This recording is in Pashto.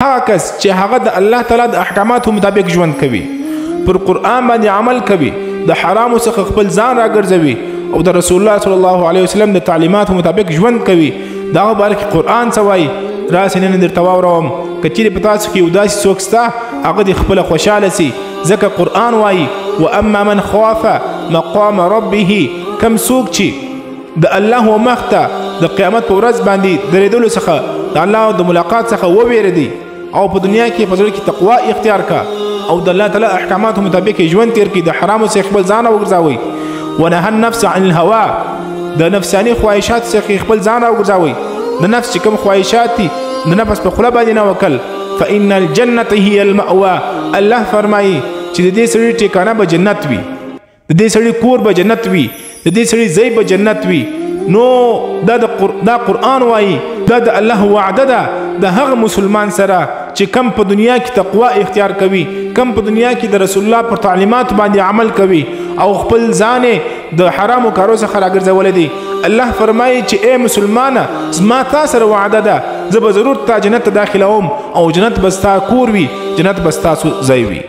هغه کس چې هغه د الله تعالی د احکاماتو مطابق ژوند کوي، پر قرآن باندې عمل کوي، د حرامو څخه خپل ځان راګرځوي او د رسول الله صلی الله علیه وسلم د تعلیماتو مطابق ژوند کوي، دا مبارک قرآن څه وایي؟ راسې نن درته واوروم. که چیرې په تاسو کې یو داسې څوک شته هغه دې خپله خوشحاله سي، ځکه قرآن وایي واما من خاف مقام ربه، کم څوک چې د الله و مخ ته د قیامت په ورځ باندې درېدلو څخه د الله د ملاقات څخه وویرېدی او په دنیا کې په زړه کې تقوا اختیار کا او د الله تعالی احکاماتو مطابق ژوند تیر کړي، د حرامو څخه خپل ځان وګرځوي. ونهى النفس عن الهوى، د نفساني خواهشات څخه خپل ځان وګرځوي. د نفس چې کوم خواهشات دي د نفس په خوله باندې نه وکل. فإن الجنة هي المأوى، الله فرمایي چې د دې سړي ټیکانه به جنت وي، د دې سړي کور به جنت وي، د دې سړي ځای به جنت وي. نو دا قرآن وایي دا د الله وعده ده د هغه مسلمان سره چې کم په دنیا کې تقوا اختیار کوي، کم په دنیا کې د رسول الله پر تعلیمات باندې عمل کوي او خپل ځان د حرامو کارو څخه راګرځولی دی. الله فرمایي چې ای مسلمانه زما تا سره وعده ده، زه به ضرور تا جنت ته داخلوم او جنت به ستا کور وي، جنت به ستاسو ځای وي.